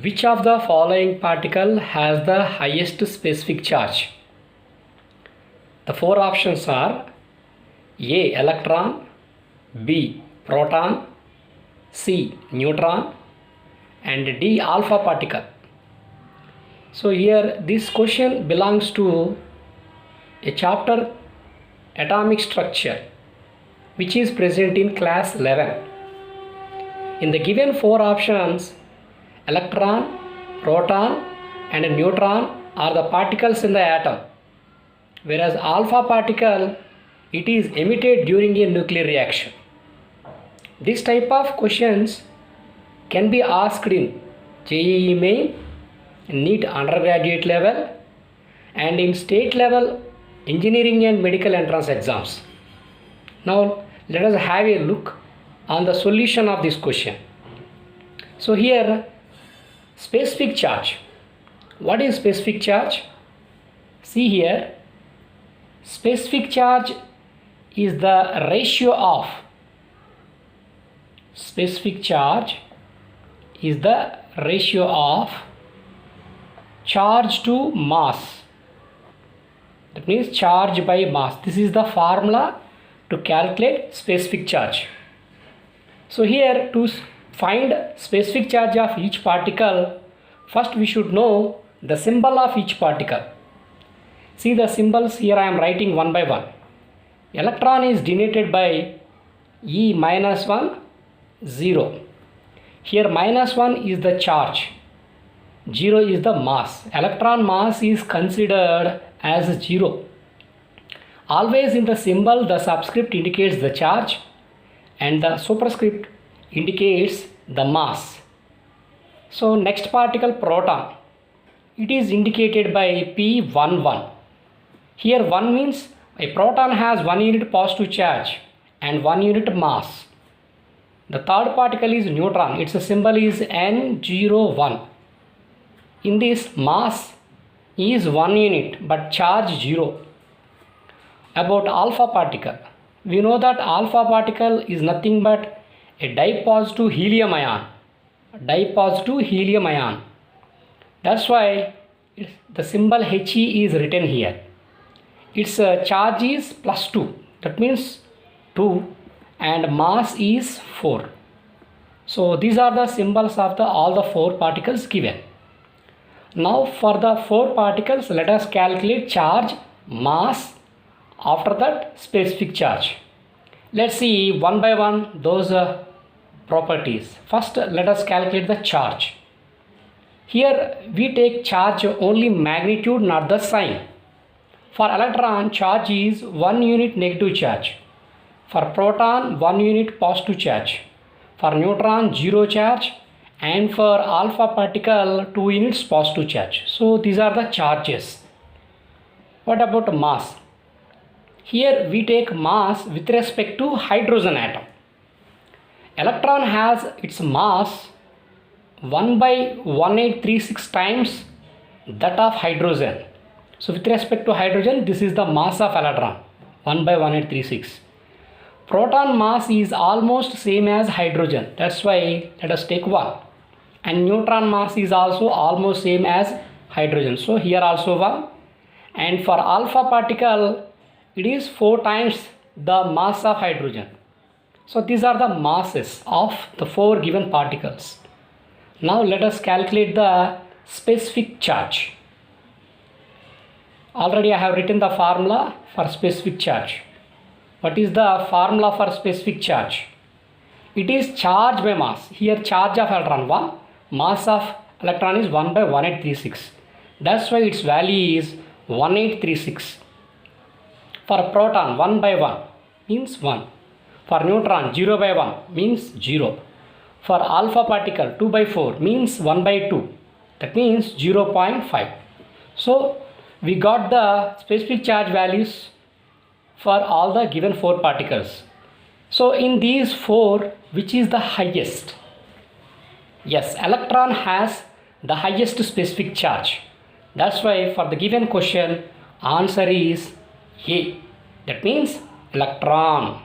Which of the following particle has the highest specific charge? The four options are A. Electron, B. Proton, C. Neutron, and D. Alpha particle. So here this question belongs to a chapter atomic structure which is present in class 11. In the given four options, electron, proton and neutron are the particles in the atom, whereas alpha particle, it is emitted during a nuclear reaction. This type of questions can be asked in JEE Main, NEET undergraduate level, and in state level engineering and medical entrance exams. Now let us have a look on the solution of this question. So here, specific charge. What is specific charge? See here, specific charge is the ratio of charge to mass. That means charge by mass. This is the formula to calculate specific charge. So here, to find specific charge of each particle, first we should know the symbol of each particle. See the symbols here, I am writing one by one. Electron is denoted by E minus 1, 0. Here minus 1 is the charge, 0 is the mass. Electron mass is considered as 0. Always in the symbol, the subscript indicates the charge and the superscript indicates the mass. So next particle, proton, it is indicated by P11. Here 1 means a proton has 1 unit positive charge and 1 unit mass. The third particle is neutron. Its symbol is N01. In this, mass is 1 unit but charge 0. About alpha particle, we know that alpha particle is nothing but a dipositive helium ion. That's why the symbol He is written here. Its charge is plus 2. That means 2 and mass is 4. So these are the symbols of all the four particles given. Now for the four particles, let us calculate charge, mass, after that specific charge. Let's see one by one those properties. First, let us calculate the charge. Here we take charge only magnitude, not the sign. For electron, charge is 1 unit negative charge. For proton, 1 unit positive charge. For neutron, 0 charge. And for alpha particle, 2 units positive charge. So these are the charges. What about mass? Here we take mass with respect to hydrogen atom. Electron has its mass 1 by 1836 times that of hydrogen. So with respect to hydrogen, this is the mass of electron, 1 by 1836. Proton mass is almost same as hydrogen. That's why let us take 1. And neutron mass is also almost same as hydrogen. So here also 1. And for alpha particle, it is 4 times the mass of hydrogen. So these are the masses of the four given particles. Now let us calculate the specific charge. Already I have written the formula for specific charge. What is the formula for specific charge? It is charge by mass. Here charge of electron 1, mass of electron is 1 by 1836. That's why its value is 1836. For proton, 1 by 1 means 1. For neutron, 0 by 1 means 0. For alpha particle, 2 by 4 means 1 by 2. That means 0.5. So we got the specific charge values for all the given four particles. So in these four, which is the highest? Yes, electron has the highest specific charge. That's why for the given question, answer is A. That means electron.